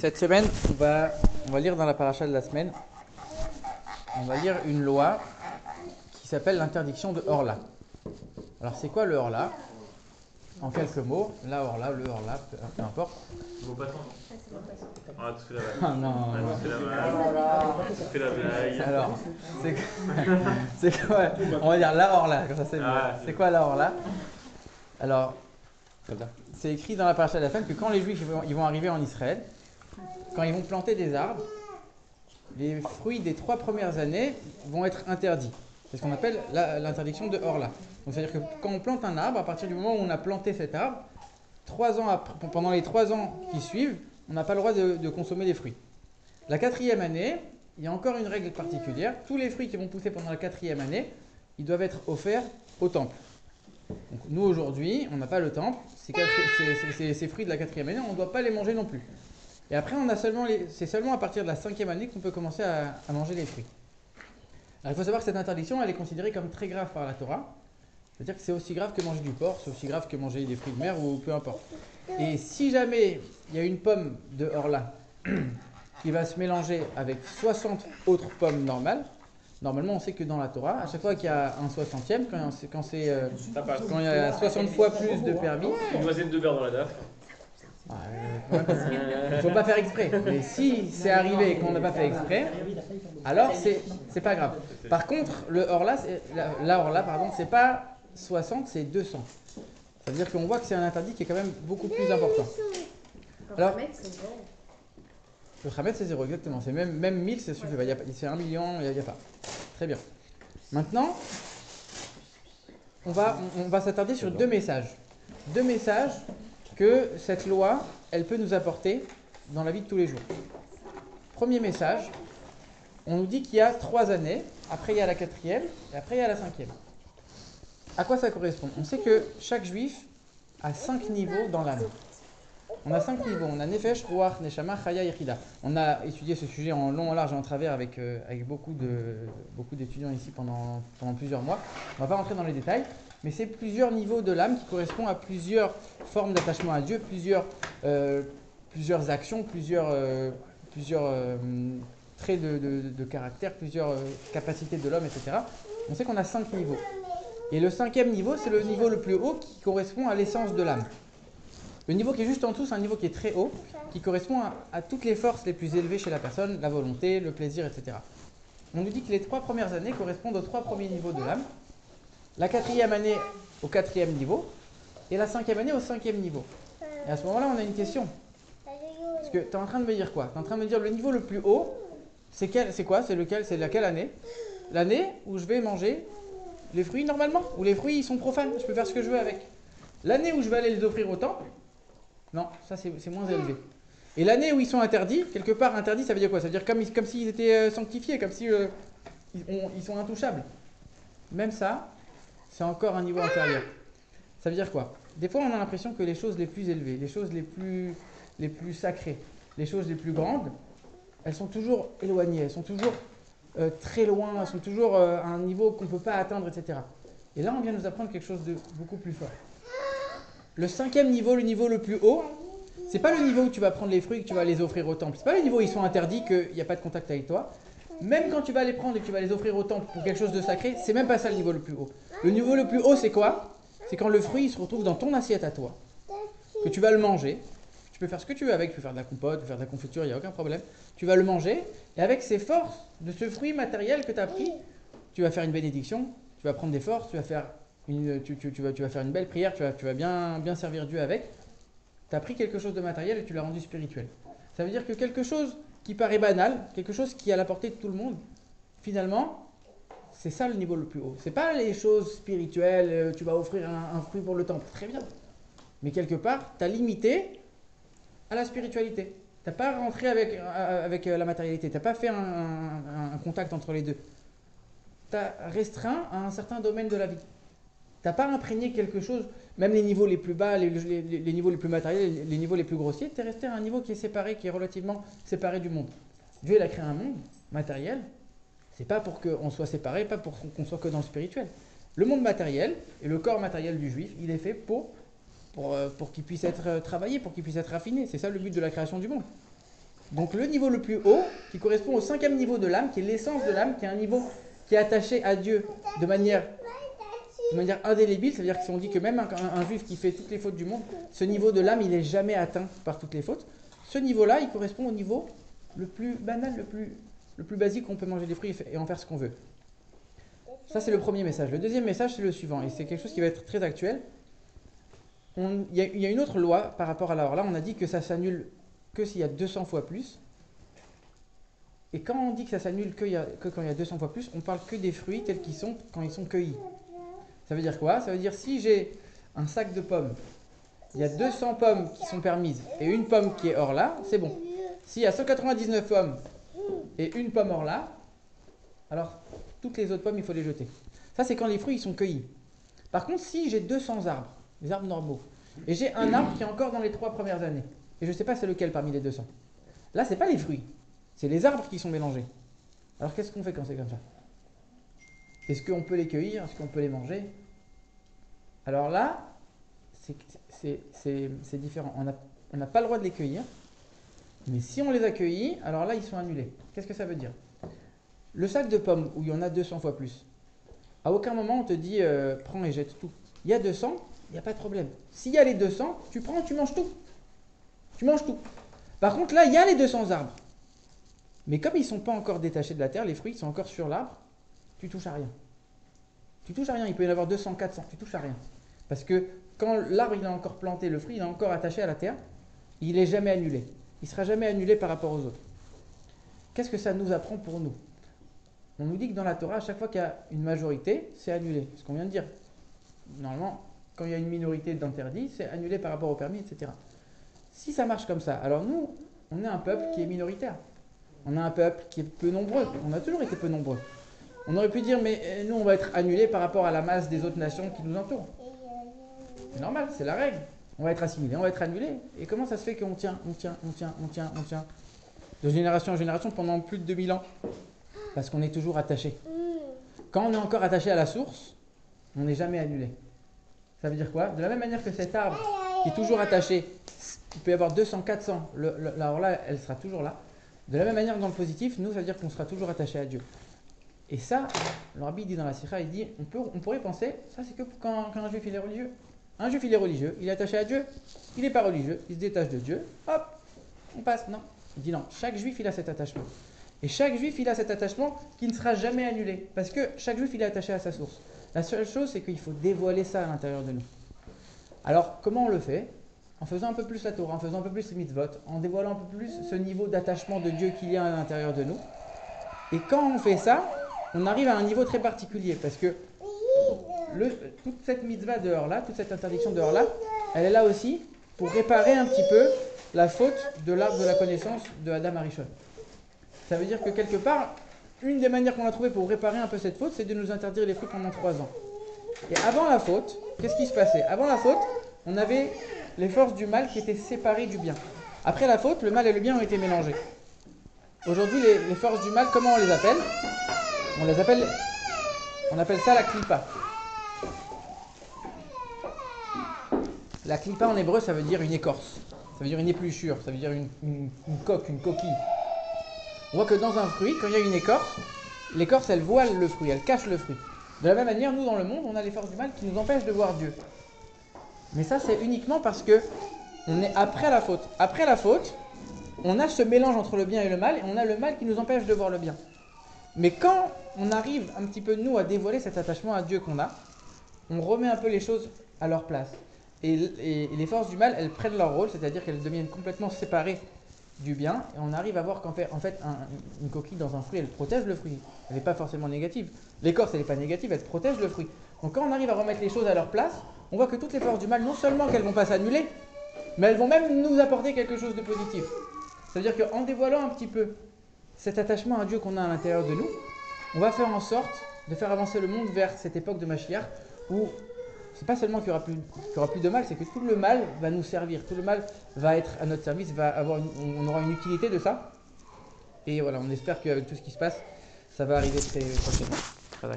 Cette semaine, on va lire dans la paracha de la semaine, on va lire une loi qui s'appelle l'interdiction de Orla. Alors c'est quoi le Orla? En quelques mots, la Orla, le Orla, peu importe. Vos patrons. Ah, tu fais la blague. Ah non, Ah, non. tu fais la blague. Tu fais la blague. Alors, c'est quoi? On va dire la Orla, comme ça c'est mieux. Ah, C'est quoi la Orla? Alors, c'est écrit dans la paracha de la semaine que quand les Juifs ils vont arriver en Israël, quand ils vont planter des arbres, les fruits des 3 premières années vont être interdits. C'est ce qu'on appelle l'interdiction de Orla. Donc c'est-à-dire que quand on plante un arbre, à partir du moment où on a planté cet arbre, 3 ans après, pendant les 3 ans qui suivent, on n'a pas le droit de consommer les fruits. La 4e année, il y a encore une règle particulière. Tous les fruits qui vont pousser pendant la 4e année, ils doivent être offerts au temple. Donc nous aujourd'hui, on n'a pas le temple. Ces fruits de la 4e année, on ne doit pas les manger non plus. Et après, c'est seulement à partir de la 5e année qu'on peut commencer à manger les fruits. Alors, il faut savoir que cette interdiction, elle est considérée comme très grave par la Torah. C'est-à-dire que c'est aussi grave que manger du porc, c'est aussi grave que manger des fruits de mer ou peu importe. Et si jamais il y a une pomme de Orla qui va se mélanger avec 60 autres pommes normales, normalement on sait que dans la Torah, à chaque fois qu'il y a un 60e, quand il y a 60 fois plus de permis, Une noisette de beurre dans la DAF. il ne faut pas faire exprès. Mais si c'est arrivé et qu'on n'a pas fait exprès, alors c'est pas grave. Par contre, la Orla, c'est pas 60, c'est 200. Ça veut dire qu'on voit que c'est un interdit qui est quand même beaucoup plus important. Alors, le Khamet c'est 0, exactement. C'est même 1000, ça suffit. C'est 1 million, il n'y a pas. Très bien. Maintenant, on va s'attarder sur 2 messages. 2 messages que cette loi, elle peut nous apporter dans la vie de tous les jours. Premier message, on nous dit qu'il y a 3 années, après il y a la 4e, et après il y a la 5e. À quoi ça correspond? On sait que chaque juif a 5 niveaux dans l'âme. On a 5 niveaux, on a Nefesh, Ruach, Neshama, Chaya, Yechida. On a étudié ce sujet en long, en large et en travers avec beaucoup d'étudiants ici pendant plusieurs mois. On ne va pas rentrer dans les détails, mais c'est plusieurs niveaux de l'âme qui correspondent à plusieurs formes d'attachement à Dieu, plusieurs actions, plusieurs traits de caractère, plusieurs capacités de l'homme, etc. On sait qu'on a 5 niveaux. Et le 5e niveau, c'est le niveau le plus haut qui correspond à l'essence de l'âme. Le niveau qui est juste en dessous, c'est un niveau qui est très haut, qui correspond à toutes les forces les plus élevées chez la personne, la volonté, le plaisir, etc. On nous dit que les 3 premières années correspondent aux 3 premiers niveaux de l'âme, la 4e année au 4e niveau, et la 5e année au 5e niveau. Et à ce moment-là, on a une question. Parce que tu es en train de me dire quoi? Tu es en train de me dire le niveau le plus haut, c'est quoi? C'est laquelle année? L'année où je vais manger les fruits normalement, où les fruits ils sont profanes, je peux faire ce que je veux avec. L'année où je vais aller les offrir au temple, non, ça c'est moins élevé. Et l'année où ils sont interdits, quelque part interdits, ça veut dire quoi? Ça veut dire comme s'ils étaient sanctifiés, comme si ils sont intouchables. Même ça, c'est encore un niveau inférieur. Ça veut dire quoi? Des fois, on a l'impression que les choses les plus élevées, les choses les plus sacrées, les choses les plus grandes, elles sont toujours éloignées, elles sont toujours très loin, elles sont toujours à un niveau qu'on ne peut pas atteindre, etc. Et là, on vient nous apprendre quelque chose de beaucoup plus fort. Le 5e niveau, le niveau le plus haut, c'est pas le niveau où tu vas prendre les fruits et que tu vas les offrir au temple. C'est pas le niveau où ils sont interdits, qu'il n'y a pas de contact avec toi. Même quand tu vas les prendre et que tu vas les offrir au temple pour quelque chose de sacré, c'est même pas ça le niveau le plus haut. Le niveau le plus haut, c'est quoi? C'est quand le fruit il se retrouve dans ton assiette à toi, que tu vas le manger. Tu peux faire ce que tu veux avec, tu peux faire de la compote, tu peux faire de la confiture, il n'y a aucun problème. Tu vas le manger, et avec ces forces de ce fruit matériel que tu as pris, tu vas faire une bénédiction, tu vas prendre des forces, tu vas faire tu vas faire une belle prière, tu vas bien servir Dieu avec. Tu as pris quelque chose de matériel et tu l'as rendu spirituel. Ça veut dire que quelque chose qui paraît banal, quelque chose qui est à la portée de tout le monde, finalement, c'est ça le niveau le plus haut. C'est pas les choses spirituelles, tu vas offrir un fruit pour le temple, très bien. Mais quelque part, tu as limité à la spiritualité. Tu n'as pas rentré avec la matérialité, tu n'as pas fait un contact entre les deux. Tu as restreint à un certain domaine de la vie. Tu n'as pas imprégné quelque chose, même les niveaux les plus bas, les niveaux les plus matériels, les niveaux les plus grossiers, tu es resté à un niveau qui est séparé, qui est relativement séparé du monde. Dieu il a créé un monde matériel, c'est pas pour qu'on soit séparé, pas pour qu'on soit que dans le spirituel. Le monde matériel et le corps matériel du juif, il est fait pour qu'il puisse être travaillé, pour qu'il puisse être raffiné. C'est ça le but de la création du monde. Donc le niveau le plus haut, qui correspond au 5e niveau de l'âme, qui est l'essence de l'âme, qui est un niveau qui est attaché à Dieu de manière indélébile, c'est-à-dire que si on dit que même un juif qui fait toutes les fautes du monde, ce niveau de l'âme, il n'est jamais atteint par toutes les fautes. Ce niveau-là, il correspond au niveau le plus banal, le plus basique, on peut manger des fruits et en faire ce qu'on veut. Ça, c'est le premier message. Le deuxième message, c'est le suivant, et c'est quelque chose qui va être très actuel. Il y a une autre loi par rapport à la Orla. On a dit que ça s'annule que s'il y a 200 fois plus. Et quand on dit que ça s'annule que quand il y a 200 fois plus, on parle que des fruits tels qu'ils sont quand ils sont cueillis. Ça veut dire quoi? Ça veut dire si j'ai un sac de pommes, il y a 200 pommes qui sont permises et une pomme qui est hors là, c'est bon. S'il y a 199 pommes et une pomme hors là, alors toutes les autres pommes, il faut les jeter. Ça, c'est quand les fruits ils sont cueillis. Par contre, si j'ai 200 arbres, des arbres normaux, et j'ai un arbre qui est encore dans les 3 premières années, et je ne sais pas c'est lequel parmi les 200, là, ce n'est pas les fruits, c'est les arbres qui sont mélangés. Alors, qu'est-ce qu'on fait quand c'est comme ça? Est-ce qu'on peut les cueillir? Est-ce qu'on peut les manger? Alors là, c'est différent. On n'a pas le droit de les cueillir, mais si on les a cueillis, alors là, ils sont annulés. Qu'est-ce que ça veut dire? Le sac de pommes, où il y en a 200 fois plus, à aucun moment on te dit prends et jette tout. Il y a 200, il n'y a pas de problème. S'il y a les 200, tu prends, tu manges tout. Tu manges tout. Par contre, là, il y a les 200 arbres. Mais comme ils ne sont pas encore détachés de la terre, les fruits sont encore sur l'arbre, tu touches à rien. Tu touches à rien, il peut y en avoir 200, 400, tu touches à rien. Parce que quand l'arbre il est encore planté, le fruit il est encore attaché à la terre, il n'est jamais annulé. Il ne sera jamais annulé par rapport aux autres. Qu'est-ce que ça nous apprend pour nous? On nous dit que dans la Torah, à chaque fois qu'il y a une majorité, c'est annulé. Ce qu'on vient de dire. Normalement, quand il y a une minorité d'interdits, c'est annulé par rapport au permis, etc. Si ça marche comme ça, alors nous, on est un peuple qui est minoritaire. On a un peuple qui est peu nombreux. On a toujours été peu nombreux. On aurait pu dire, mais nous, on va être annulés par rapport à la masse des autres nations qui nous entourent. C'est normal, c'est la règle. On va être assimilés, on va être annulés. Et comment ça se fait qu'on tient de génération en génération pendant plus de 2000 ans? Parce qu'on est toujours attaché. Quand on est encore attaché à la source, on n'est jamais annulé. Ça veut dire quoi? De la même manière que cet arbre qui est toujours attaché, il peut y avoir 200, 400, alors là, elle sera toujours là. De la même manière dans le positif, nous, ça veut dire qu'on sera toujours attaché à Dieu. Et ça, le rabbi dit dans la Sikha, il dit, on pourrait penser, ça c'est que quand un juif il est religieux. Un juif il est religieux, il est attaché à Dieu, il n'est pas religieux, il se détache de Dieu, hop, on passe. Non, il dit non, chaque juif il a cet attachement. Et chaque juif il a cet attachement qui ne sera jamais annulé, parce que chaque juif il est attaché à sa source. La seule chose c'est qu'il faut dévoiler ça à l'intérieur de nous. Alors comment on le fait? En faisant un peu plus la Torah, en faisant un peu plus les mitzvot, en dévoilant un peu plus ce niveau d'attachement de Dieu qu'il y a à l'intérieur de nous. Et quand on fait ça, on arrive à un niveau très particulier, parce que toute cette mitzvah dehors là, toute cette interdiction dehors là, elle est là aussi pour réparer un petit peu la faute de l'arbre de la connaissance de Adam Arishon. Ça veut dire que quelque part, une des manières qu'on a trouvé pour réparer un peu cette faute, c'est de nous interdire les fruits pendant 3 ans. Et avant la faute, qu'est-ce qui se passait? Avant la faute, on avait les forces du mal qui étaient séparées du bien. Après la faute, le mal et le bien ont été mélangés. Aujourd'hui, les forces du mal, comment on les appelle? On appelle ça la klipa. La klipa en hébreu, ça veut dire une écorce. Ça veut dire une épluchure, ça veut dire une coque, une coquille. On voit que dans un fruit, quand il y a une écorce, l'écorce, elle voile le fruit, elle cache le fruit. De la même manière, nous, dans le monde, on a les forces du mal qui nous empêchent de voir Dieu. Mais ça, c'est uniquement parce que on est après la faute. Après la faute, on a ce mélange entre le bien et le mal, et on a le mal qui nous empêche de voir le bien. Mais quand on arrive un petit peu, nous, à dévoiler cet attachement à Dieu qu'on a, on remet un peu les choses à leur place. Et les forces du mal, elles prennent leur rôle, c'est-à-dire qu'elles deviennent complètement séparées du bien, et on arrive à voir qu'en fait, une coquille dans un fruit, elle protège le fruit. Elle n'est pas forcément négative. L'écorce, elle n'est pas négative, elle protège le fruit. Donc quand on arrive à remettre les choses à leur place, on voit que toutes les forces du mal, non seulement qu'elles ne vont pas s'annuler, mais elles vont même nous apporter quelque chose de positif. C'est-à-dire qu'en dévoilant un petit peu cet attachement à Dieu qu'on a à l'intérieur de nous, on va faire en sorte de faire avancer le monde vers cette époque de Mashiach où c'est pas seulement qu'il n'y aura plus de mal, c'est que tout le mal va nous servir, tout le mal va être à notre service, on aura une utilité de ça. Et voilà, on espère qu'avec tout ce qui se passe, ça va arriver très prochainement. Voilà.